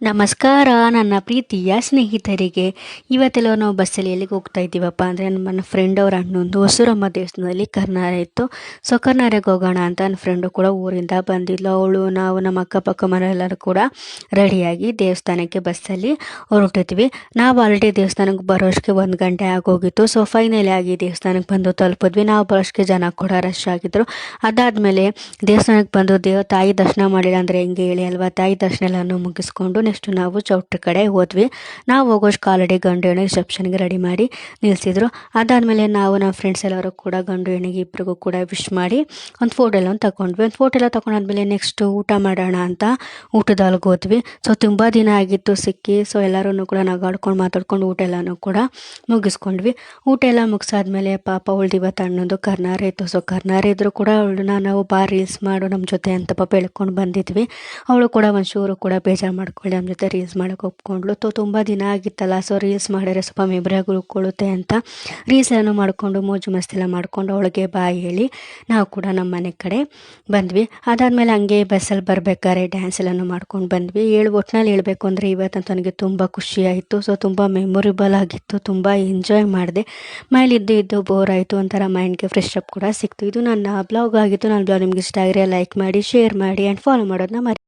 ನಮಸ್ಕಾರ ನನ್ನ ಪ್ರೀತಿಯ ಸ್ನೇಹಿತರಿಗೆ. ಇವತ್ತೆಲ್ಲ ನಾವು ಬಸ್ಸಲ್ಲಿ ಎಲ್ಲಿಗೆ ಹೋಗ್ತಾ ಇದ್ದೀವಪ್ಪ ಅಂದರೆ, ನನ್ನ ಫ್ರೆಂಡ್ ಅವ್ರ ಅಣ್ಣಂದು ಹೊಸೂರಮ್ಮ ದೇವಸ್ಥಾನದಲ್ಲಿ ಕರ್ನಾರ ಇತ್ತು. ಸೊ ಕರ್ನಾರಕ್ಕೆ ಹೋಗೋಣ ಅಂತ ನನ್ನ ಫ್ರೆಂಡು ಕೂಡ ಊರಿಂದ ಬಂದಿದ್ಲು. ಅವಳು, ನಾವು, ನಮ್ಮ ಅಕ್ಕಪಕ್ಕ ಮನೆಯೆಲ್ಲರೂ ಕೂಡ ರೆಡಿಯಾಗಿ ದೇವಸ್ಥಾನಕ್ಕೆ ಬಸ್ಸಲ್ಲಿ ಹೊರಟಿದ್ವಿ. ನಾವು ಆಲ್ರೆಡಿ ದೇವಸ್ಥಾನಕ್ಕೆ ಬರೋಷ್ಟಕ್ಕೆ 1 ಗಂಟೆ ಆಗೋಗಿತ್ತು. ಸೊ ಫೈನಲಿ ಆಗಿ ದೇವಸ್ಥಾನಕ್ಕೆ ಬಂದು ತಲುಪಿದ್ವಿ. ನಾವು ಬರೋಷ್ಟಕ್ಕೆ ಜನ ಕೂಡ ರಶ್ ಆಗಿದ್ರು. ಅದಾದಮೇಲೆ ದೇವಸ್ಥಾನಕ್ಕೆ ಬಂದು ತಾಯಿ ದರ್ಶನ ಮಾಡಿಲ್ಲ ಅಂದರೆ ಹೆಂಗೆ ಹೇಳಿ ಅಲ್ವಾ. ತಾಯಿ ದರ್ಶನ ಎಲ್ಲನೂ ಮುಗಿಸ್ಕೊಂಡು ನೆಕ್ಸ್ಟ್ ನಾವು ಚೌಟ್ರಿ ಕಡೆ ಹೋದ್ವಿ. ನಾವು ಹೋಗೋಷ್ಟು ಆಲ್ರೆಡಿ ಗಂಡು ಹೆಣ್ಣಿಗೆ ರಿಸೆಪ್ಷನ್ಗೆ ರೆಡಿ ಮಾಡಿ ನಿಲ್ಲಿಸಿದ್ರು. ಅದಾದಮೇಲೆ ನಾವು ನಮ್ಮ ಫ್ರೆಂಡ್ಸ್ ಎಲ್ಲರೂ ಕೂಡ ಗಂಡು ಹೆಣ್ಣಿಗೆ ಇಬ್ಬರಿಗೂ ಕೂಡ ವಿಶ್ ಮಾಡಿ ಒಂದು ಫೋಟೋ ಎಲ್ಲ ತಗೊಂಡ್ವಿ. ಒಂದು ಫೋಟೋ ಎಲ್ಲ ತಗೊಂಡಾದ್ಮೇಲೆ ನೆಕ್ಸ್ಟ್ ಊಟ ಮಾಡೋಣ ಅಂತ ಊಟದೊಳಗೆ ಹೋದ್ವಿ. ಸೊ ತುಂಬ ದಿನ ಆಗಿತ್ತು ಸಿಕ್ಕಿ. ಸೊ ಎಲ್ಲರೂ ಕೂಡ ನಗಾಡ್ಕೊಂಡು ಮಾತಾಡ್ಕೊಂಡು ಊಟ ಎಲ್ಲನೂ ಕೂಡ ಮುಗಿಸ್ಕೊಂಡ್ವಿ. ಊಟ ಎಲ್ಲ ಮುಗಿಸಾದ್ಮೇಲೆ ಪಾಪ ಅವಳ್ದು ಇವತ್ತು ಅಣ್ಣಂದು ಕರ್ನಾರ ಇತ್ತು. ಸೊ ಕರ್ನಾರ ಇದ್ದರೂ ಕೂಡ ಅವಳನ್ನ ನಾವು ರೀಲ್ಸ್ ಮಾಡು ನಮ್ಮ ಜೊತೆ ಅಂತ ಪಾಪ ಹೇಳ್ಕೊಂಡು ಬಂದಿದ್ವಿ. ಅವಳು ಕೂಡ ಒಂಚೂರು ಕೂಡ ಬೇಜಾರು ಮಾಡ್ಕೊಳ್ಳಿ ನಮ್ಮ ಜೊತೆ ರೀಲ್ಸ್ ಮಾಡೋಕೆ ಒಪ್ಕೊಂಡ್ಳು. ತುಂಬ ದಿನ ಆಗಿತ್ತಲ್ಲ. ಸೊ ರೀಲ್ಸ್ ಮಾಡಿದ್ರೆ ಸ್ವಲ್ಪ ಮೆಬ್ರಿಯಾಗಿ ಉಳ್ಕೊಳ್ಳುತ್ತೆ ಅಂತ ರೀಲ್ಸ್ ಎಲ್ಲ ಮಾಡಿಕೊಂಡು ಮೋಜು ಮಸ್ತಿ ಎಲ್ಲ ಮಾಡಿಕೊಂಡು ಅವಳಿಗೆ ಬಾಯ್ ಹೇಳಿ ನಾವು ಕೂಡ ನಮ್ಮ ಮನೆ ಕಡೆ ಬಂದ್ವಿ. ಅದಾದಮೇಲೆ ಹಂಗೆ ಬಸ್ಸಲ್ಲಿ ಬರಬೇಕಾದ್ರೆ ಡ್ಯಾನ್ಸ್ ಎಲ್ಲನೂ ಮಾಡ್ಕೊಂಡು ಬಂದ್ವಿ. ಒಟ್ಟಿನಲ್ಲಿ ಹೇಳಬೇಕು ಅಂದರೆ ಇವತ್ತಂತೂ ನನಗೆ ತುಂಬ ಖುಷಿಯಾಯಿತು. ಸೊ ತುಂಬ ಮೆಮೊರೇಬಲ್ ಆಗಿತ್ತು. ತುಂಬ ಎಂಜಾಯ್ ಮಾಡಿದೆ. ಮನೇಲಿದ್ದು ಬೋರ್ ಆಯಿತು, ಒಂಥರ ಮೈಂಡ್ಗೆ ಫ್ರೆಶ್ ಅಪ್ ಕೂಡ ಸಿಕ್ತು. ಇದು ನನ್ನ ಬ್ಲಾಗ್ ಆಗಿತ್ತು. ನನ್ನ ಬ್ಲಾಗ್ ನಿಮ್ಗೆ ಇಷ್ಟ ಆಗಿರೋ ಲೈಕ್ ಮಾಡಿ, ಶೇರ್ ಮಾಡಿ ಆ್ಯಂಡ್ ಫಾಲೋ ಮಾಡೋದನ್ನ ಮರಿ.